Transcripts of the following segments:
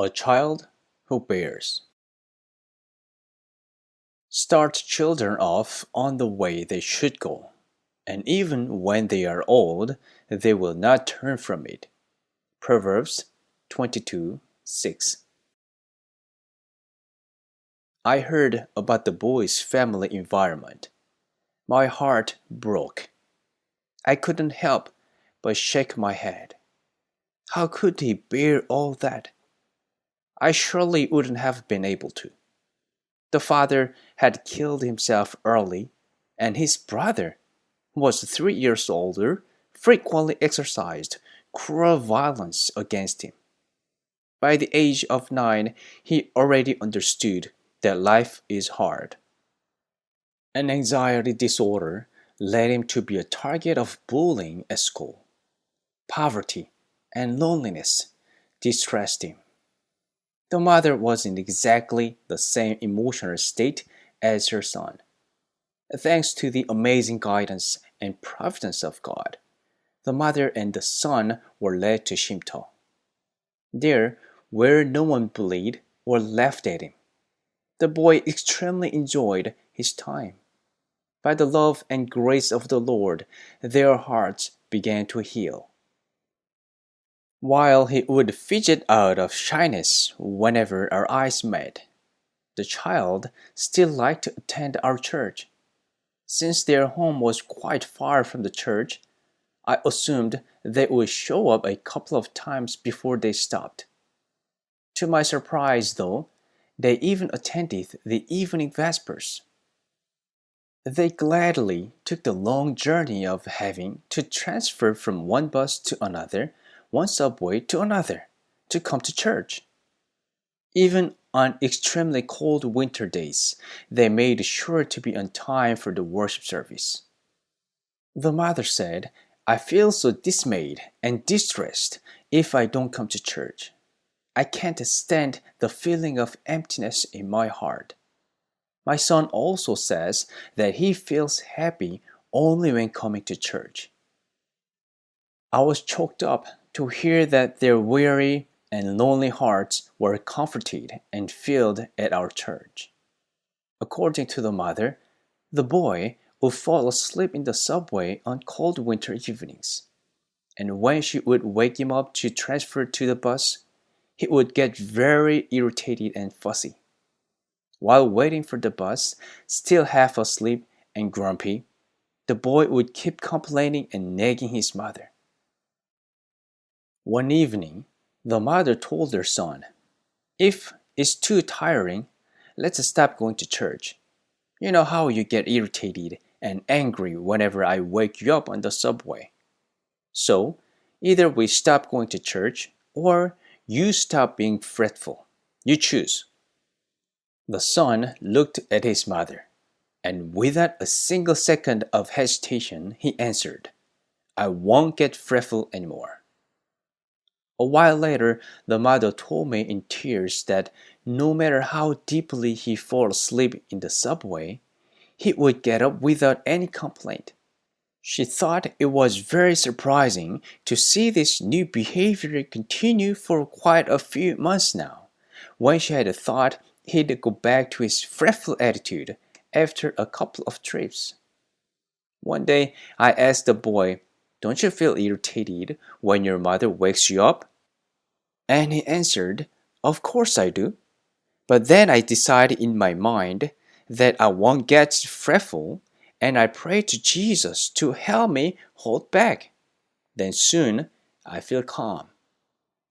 A child who bears. Start children off on the way they should go, and even when they are old, they will not turn from it. Proverbs 22:6. I heard about the boy's family environment. My heart broke. I couldn't help but shake my head. How could he bear all that? I surely wouldn't have been able to. The father had killed himself early, and his brother, who was 3 years older, frequently exercised cruel violence against him. By the age of 9, he already understood that life is hard. An anxiety disorder led him to be a target of bullying at school. Poverty and loneliness distressed him. The mother was in exactly the same emotional state as her son. Thanks to the amazing guidance and providence of God, the mother and the son were led to Shimto. There, where no one bullied or laughed at him, the boy extremely enjoyed his time. By the love and grace of the Lord, their hearts began to heal. While he would fidget out of shyness whenever our eyes met, the child still liked to attend our church. Since their home was quite far from the church, I assumed they would show up a couple of times before they stopped. To my surprise, though, they even attended the evening vespers. They gladly took the long journey of having to transfer from one bus to another, one subway to another, to come to church. Even on extremely cold winter days, they made sure to be on time for the worship service. The mother said, I feel so dismayed and distressed if I don't come to church. I can't stand the feeling of emptiness in my heart. My son also says that he feels happy only when coming to church. I was choked up to hear that their weary and lonely hearts were comforted and filled at our church. According to the mother, the boy would fall asleep in the subway on cold winter evenings, and when she would wake him up to transfer to the bus, he would get very irritated and fussy. While waiting for the bus, still half asleep and grumpy, the boy would keep complaining and nagging his mother. One evening, the mother told their son, If it's too tiring, let's stop going to church. You know how you get irritated and angry whenever I wake you up on the subway. So, either we stop going to church or you stop being fretful. You choose. The son looked at his mother, and without a single second of hesitation, he answered, I won't get fretful anymore. A while later, the mother told me in tears that no matter how deeply he fell asleep in the subway, he would get up without any complaint. She thought it was very surprising to see this new behavior continue for quite a few months now, when she had thought he'd go back to his fretful attitude after a couple of trips. One day, I asked the boy, Don't you feel irritated when your mother wakes you up? And he answered, Of course I do. But then I decided in my mind that I won't get fretful, and I prayed to Jesus to help me hold back. Then soon I feel calm.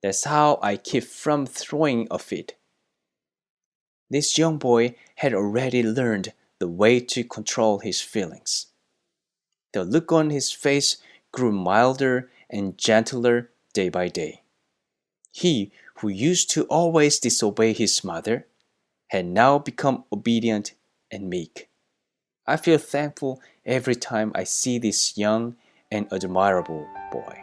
That's how I keep from throwing a fit. This young boy had already learned the way to control his feelings. The look on his face grew milder and gentler day by day. He, who used to always disobey his mother, had now become obedient and meek. I feel thankful every time I see this young and admirable boy.